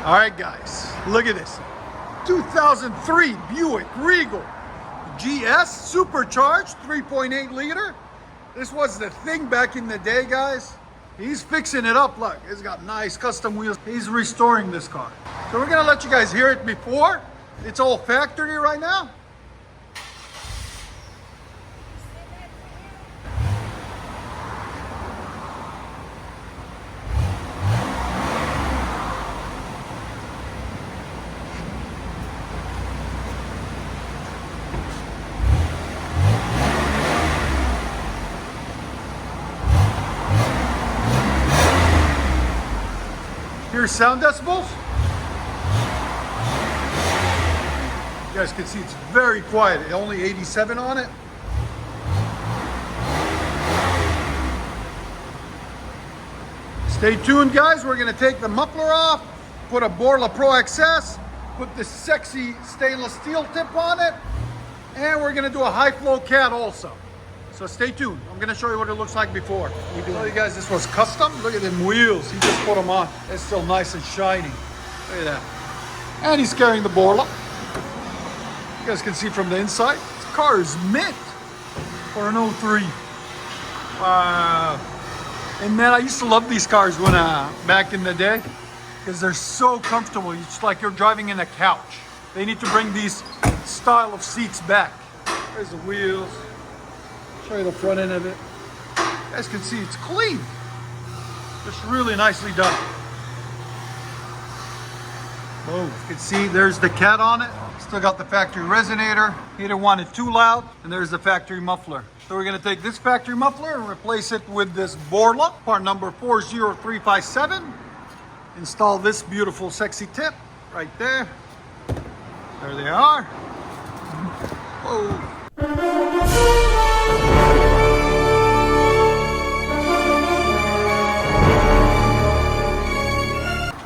All right, guys, look at this. 2003 Buick Regal GS Supercharged 3.8 liter. This was the thing back in the day, guys. He's fixing it up. Look, it's got nice custom wheels. He's restoring this car. So we're gonna let you guys hear it before. It's all factory right now. Here's sound decibels. You guys can see it's very quiet. Only 87 on it. Stay tuned, guys. We're gonna take the muffler off, put a BORLA Pro XS, put this sexy stainless steel tip on it, and we're gonna do a high flow cat also. So stay tuned. I'm gonna show you what it looks like before we do. Tell you guys this was custom. Look at them wheels. He just put them on. It's still nice and shiny. Look at that. And he's carrying the BORLA. You guys can see from the inside. This car is mint for an 03. Wow. And man, I used to love these cars when back in the day because they're so comfortable. It's like you're driving in a couch. They need to bring these style of seats back. There's the wheels. Show you the front end of it. You guys can see it's clean. Just really nicely done. Oh, you can see there's the cat on it. Still got the factory resonator. He didn't want it too loud. And there's the factory muffler. So we're gonna take this factory muffler and replace it with this BORLA, part number 40357. Install this beautiful sexy tip right there. There they are. Whoa.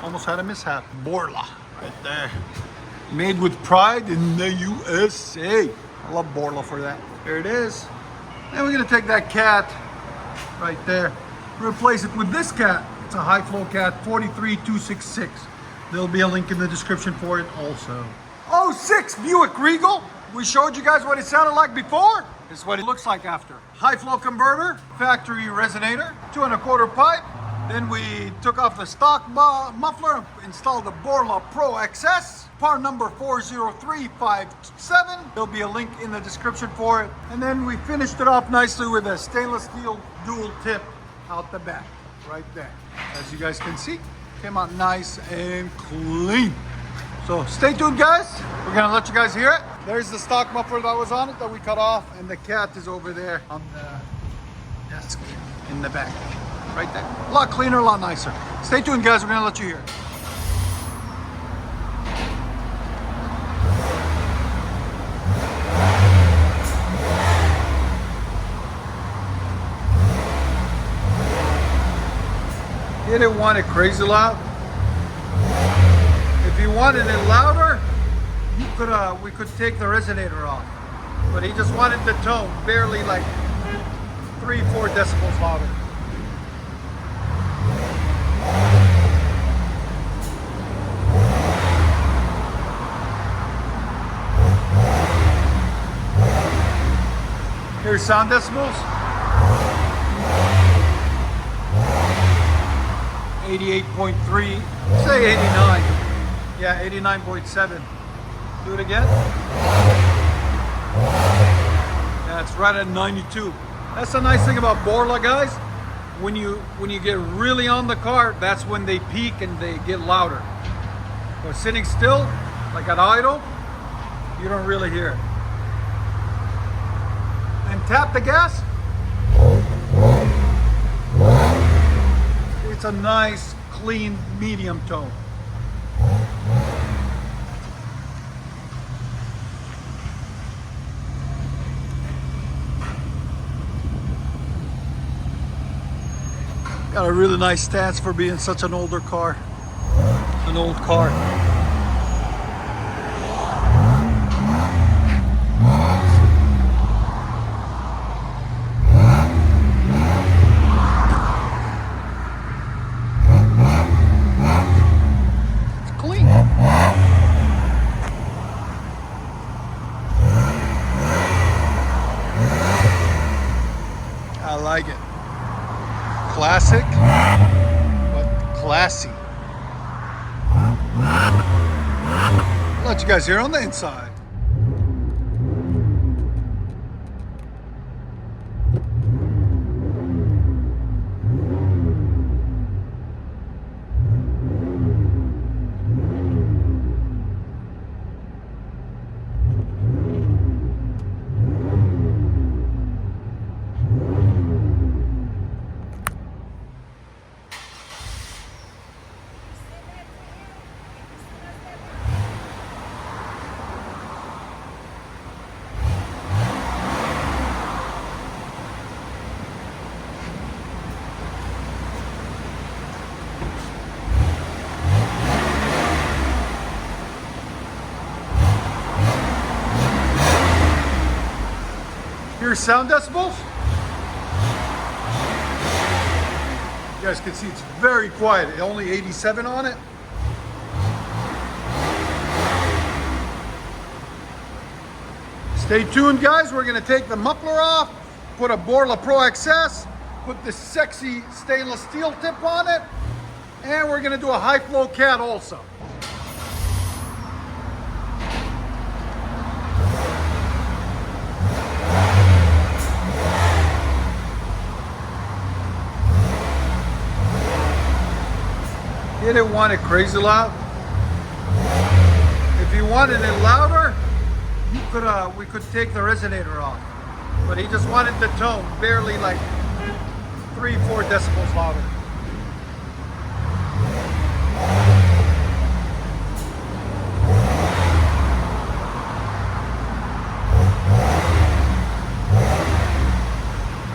Almost had a mishap. BORLA right there. Made with pride in the USA. I love BORLA for that. There it is. And we're gonna take that cat right there, replace it with this cat. It's a high flow cat, 43266. There'll be a link in the description for it also. 06 Buick Regal. We showed you guys what it sounded like before. This is what it looks like after. High flow converter, factory resonator, 2 1/4 pipe. Then we took off the stock muffler, installed the BORLA Pro XS, part number 40357. There'll be a link in the description for it. And then we finished it off nicely with a stainless steel dual tip out the back, right there. As you guys can see, came out nice and clean. So stay tuned, guys. We're gonna let you guys hear it. There's the stock muffler that was on it that we cut off, and the cat is over there on the desk in the back. Right there. A lot cleaner, a lot nicer. Stay tuned, guys. We're gonna let you hear it. You didn't want it crazy loud. If you wanted it louder, you could we could take the resonator off. But he just wanted the tone barely like 3-4 decibels louder. Here's sound decibels. 88.3, say 89. Yeah, 89.7. Do it again. Yeah, it's right at 92. That's the nice thing about BORLA, guys. When you get really on the car, that's when they peak and they get louder. But sitting still, like at idle, you don't really hear it. And tap the gas. It's a nice, clean, medium tone. Got a really nice stance for being such an older car. An old car. let you guys hear on the inside. Here's sound decibels. You guys can see it's very quiet. Only 87 on it. Stay tuned, guys. We're going to take the muffler off, put a BORLA Pro XS, put this sexy stainless steel tip on it, and we're going to do a high flow cat also. He didn't want it crazy loud. If you wanted it louder, we could take the resonator off. But he just wanted the tone barely like 3-4 decibels louder.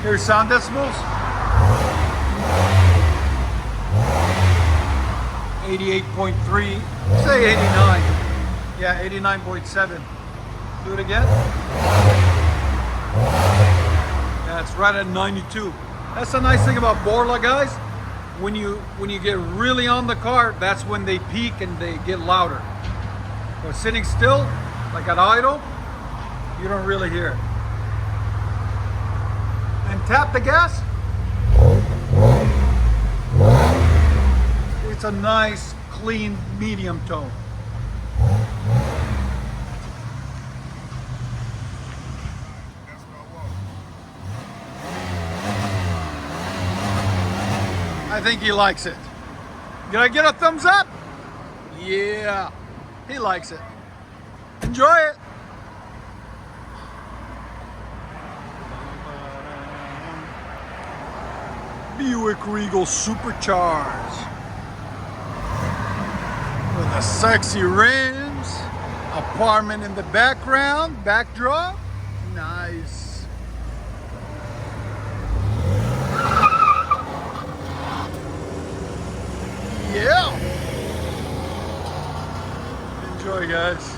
Here's sound decibels. 88.3, say 89. Yeah, 89.7. Do it again. That's right at 92. That's the nice thing about BORLA, guys. When you get really on the car, that's when they peak and they get louder. But sitting still, like at idle, you don't really hear it. And tap the gas. It's a nice, clean, medium tone. I think he likes it. Did I get a thumbs up? Yeah, he likes it. Enjoy it. Buick Regal Supercharged. With the sexy rims, apartment in the background, backdrop. Nice. Yeah. Enjoy, guys.